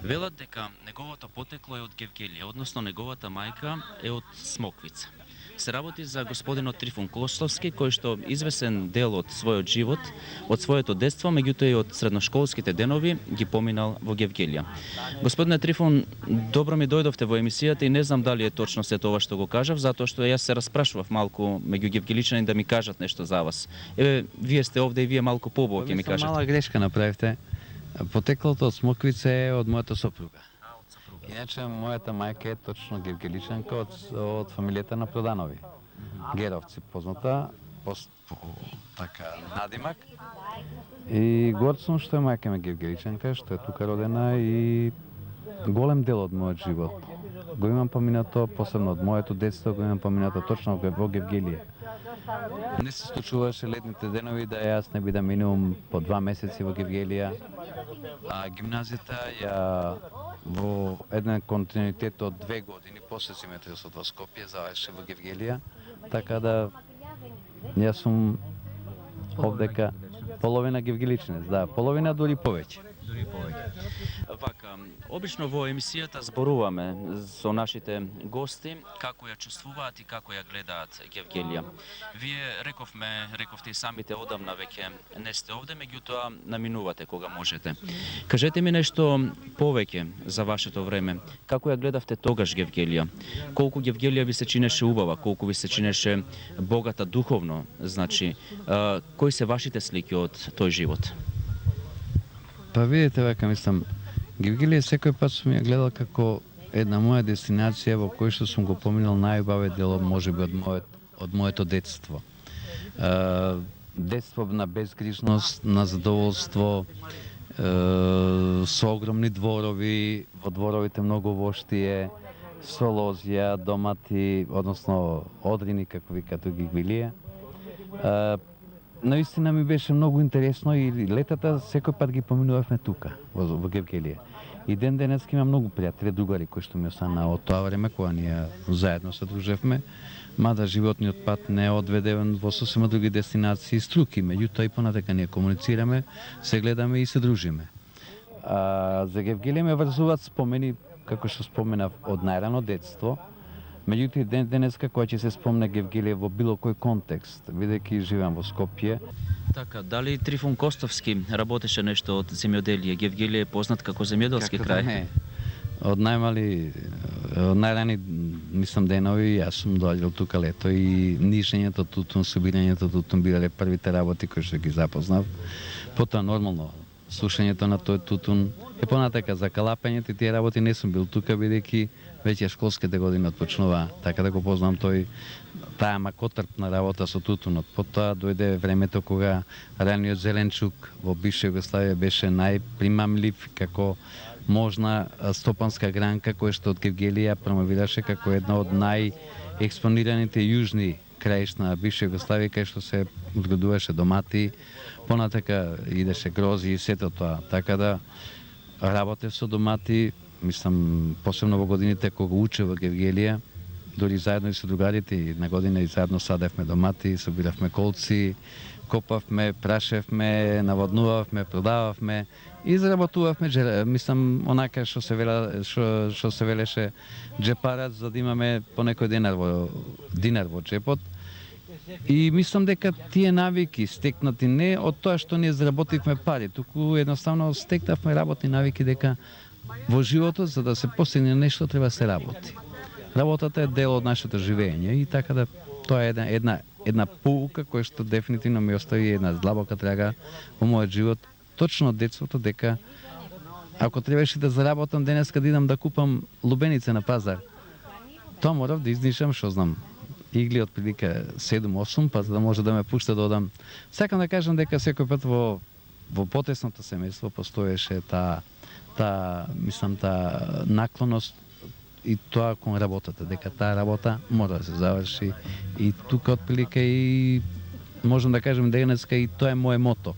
Велат дека неговото потекло е од Гевгелија, односно неговата мајка е од Смоквица. Се работи за господинот Трифун Костовски, кој што извесен дел од својот живот, од своето детство, меѓутоа и од средношколските денови ги поминал во Гевгелија. Господине Трифун, добро ми дојдовте во емисијата и не знам дали е точно се тоа што го кажав, затоа што јас се распрашував малку меѓу гевгеличани да ми кажат нешто за вас. Еве, вие сте овде и вие малку побоа ќе ми кажете. Мала грешка направивте. Потеклото од Смоквица е од мојата сопруга. Иначе, мојата мајка е точно гевгеличанка од фамилијата на Проданови. Геровци позната, по така надимак. И горд сум што е мајка ми гевгеличанка, што е тука родена и голем дел од мојот живот. Го имам поминато, посебно од моето детство, го имам поминато точно во Гевгелија. Не се случуваше летните денови да јас не бидам минимум по 2 месеци во Гевгелија, а гимназијата ја во еден континуитет од 2 години после семејството во Скопје заврши во Гевгелија, така да јас сум овдека половина гевгеличанец, да, половина дури повеќе. Вака, обично во емисијата зборуваме со нашите гости како ја чувствуваат и како ја гледаат Гевгелија. Вие рековте и самите одамна веќе не сте овде, меѓутоа наминувате кога можете. Кажете ми нешто повеќе за вашето време. Како ја гледавте тогаш Гевгелија? Колку Гевгелија ви се чинеше убава, колку ви се чинеше богата духовно, значи, кои се вашите слики од тој живот? Па видите, вака мислам, Гевгелија секој пат сум ја гледал како една моја дестинација во која што сум го поминал најубавиот дел можеби од моето детство. Детство на безгрижност, на задоволство, со огромни дворови, во дворовите многу воштие, со лозја, домати, односно одрини, како викаат ги Гевгелија. Наистина ми беше многу интересно и летата секој пат ги поминувавме тука, во Гевгелија. И ден денеска има многу пријатели, другари кои што ми остана од тоа време кога ние заедно се дружевме, мада животниот пат не одведе во сосема други дестинации, струки, меѓутоа и понатака ние комуницираме, се гледаме и се дружиме. За Гевгелија ме врзуваат спомени, како што споменав, од најрано детство. Меѓутоа ден денеска кога ќе се спомне Гевгелија во било кој контекст, бидејќи живеам во Скопје. Така, дали Трифун Костовски работеше нешто од земјоделие? Гевгелија е познат како земјоделски крај. Не. Од најмали, од најрани, мислам, денови, јас сум доаѓал тука лето и нишењето тутун, собирањето тутун биле првите работи кои што ги запознав. Потоа нормално сушењето на тој тутун и понатака за калапењето и тие работи не сум бил тука бидејќи веќе школските години отпочнува, така да го познам таа макотрпна работа со тутунот. Потоа дојде времето кога раниот зеленчук во бивша Југославија беше најпримамлив како можна стопанска гранка која што од Гевгелија промовираше како една од најекспонираните јужни краишта на бивша Југославија, кај што се одгледуваше домати, понатака идеше грози и сето тоа. Така да работев со домати, мислам, посебно во годините кога учев во Гевгелија, дори заедно и со другарите и на година и заедно садевме домати, собиравме колци, копавме, прашевме, наводнувавме, продававме и заработувавме, мислам, онака што се велеше джепарат за да имаме по некој динар во джепот. И мислам дека тие навики стекнати не од тоа што ние заработивме пари, туку едноставно стекнавме работни навики дека во животот за да се постигне нешто треба да се работи. Работата е дел од нашето живење и така да тоа е една поука која што дефинитивно ми остави една длабока трага во мојот живот, точно од детството, дека ако требаше да заработам денеска да идам да купам лубеница на пазар, тоа морав да изнишам, што знам, игли од прилика 7-8, па за да може да ме пушта да одам. Сакам да кажам дека секој пат во потесното семејство постоеше таа наклоност и тоа кон работата, дека таа работа мора да се заврши и тука отприлика и можам да кажем денеска и тоа е моје мото.